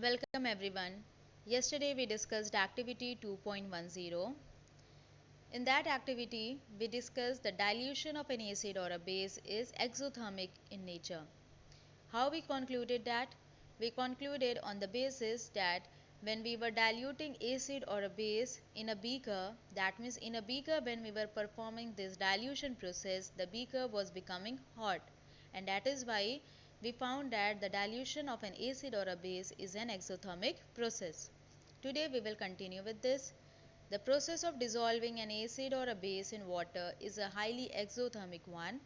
Welcome everyone. Yesterday we discussed activity 2.10. In that activity, we discussed the dilution of an acid or a base is exothermic in nature. How we concluded that? We concluded on the basis that when we were diluting acid or a base in a beaker, that means in a beaker when we were performing this dilution process, the beaker was becoming hot, and that is why we found that the dilution of an acid or a base is an exothermic process. Today we will continue with this. The process of dissolving an acid or a base in water is a highly exothermic one.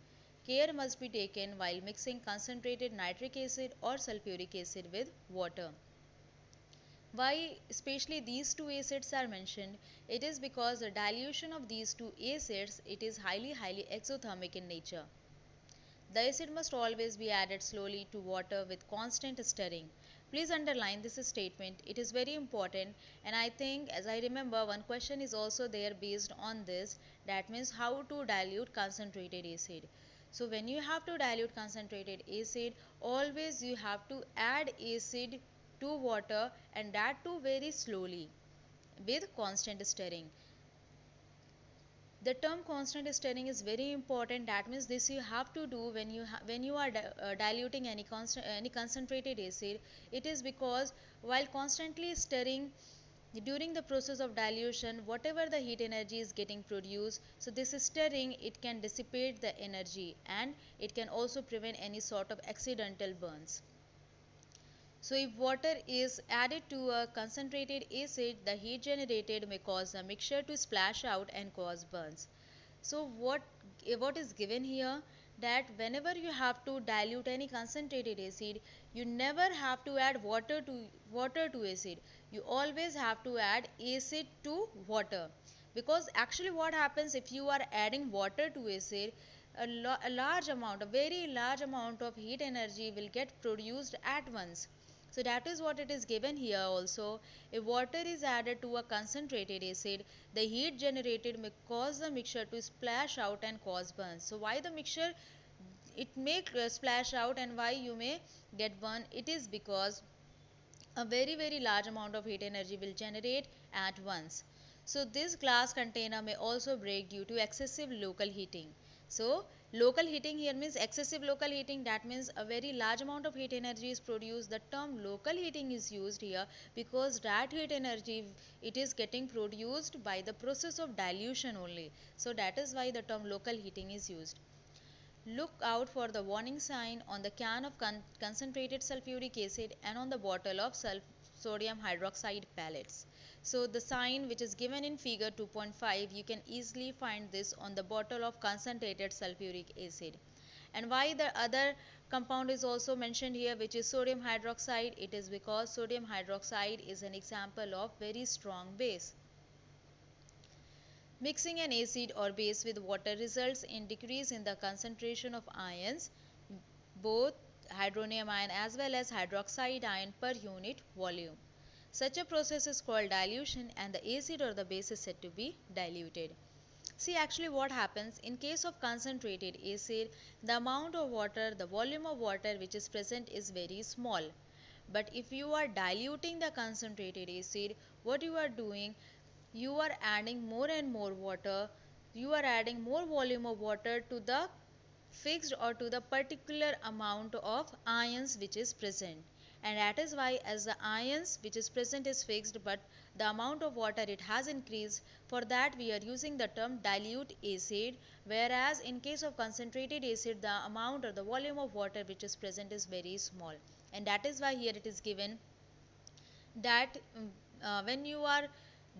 Care must be taken while mixing concentrated nitric acid or sulfuric acid with water. Why especially these two acids are mentioned? It is because the dilution of these two acids, it is highly exothermic in nature. The acid must always be added slowly to water with constant stirring. Please underline this statement. It is very important, and I think, as I remember, one question is also there based on this. That means how to dilute concentrated acid. So when you have to dilute concentrated acid, always you have to add acid to water, and that too very slowly with constant stirring. The term constant stirring is very important. That means this you have to do when you are diluting any concentrated acid. It is because while constantly stirring during the process of dilution, whatever the heat energy is getting produced, so this stirring, it can dissipate the energy, and it can also prevent any sort of accidental burns. So if water is added to a concentrated acid, the heat generated may cause the mixture to splash out and cause burns. So what is given here, that whenever you have to dilute any concentrated acid, you never have to add water to acid. You always have to add acid to water, because actually what happens if you are adding water to acid, a very large amount of heat energy will get produced at once. So that is what it is given here also. If water is added to a concentrated acid, the heat generated may cause the mixture to splash out and cause burns. So why the mixture it may splash out and why you may get burn? It is because a very large amount of heat energy will generate at once. So this glass container may also break due to excessive local heating. So local heating here means excessive local heating. That means a very large amount of heat energy is produced. The term local heating is used here because that heat energy, it is getting produced by the process of dilution only. So that is why the term local heating is used. Look out for the warning sign on the can of concentrated sulfuric acid and on the bottle of sodium hydroxide pellets. So the sign which is given in figure 2.5, you can easily find this on the bottle of concentrated sulfuric acid. And why the other compound is also mentioned here, which is sodium hydroxide? It is because sodium hydroxide is an example of very strong base. Mixing an acid or base with water results in decrease in the concentration of ions, both hydronium ion as well as hydroxide ion per unit volume. Such a process is called dilution, and the acid or the base is said to be diluted. See, actually what happens in case of concentrated acid, the amount of water, the volume of water which is present is very small. But if you are diluting the concentrated acid, what you are doing, you are adding more and more water, you are adding more volume of water to the fixed or to the particular amount of ions which is present. And that is why, as the ions which is present is fixed but the amount of water it has increased, for that we are using the term dilute acid, whereas in case of concentrated acid, the amount or the volume of water which is present is very small. And that is why here it is given that when you are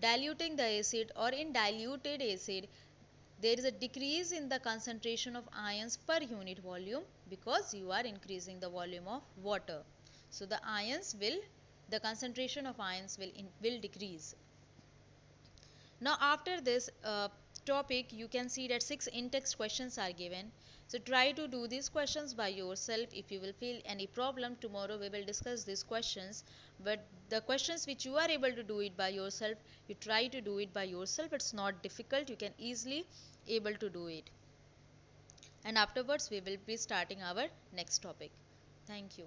diluting the acid or in diluted acid, there is a decrease in the concentration of ions per unit volume because you are increasing the volume of water. So the concentration of ions will decrease. Now after this topic, you can see that 6 in-text questions are given. So try to do these questions by yourself. If you will feel any problem, tomorrow we will discuss these questions. But the questions which you are able to do it by yourself, you try to do it by yourself. It's not difficult. You can easily able to do it. And afterwards we will be starting our next topic. Thank you.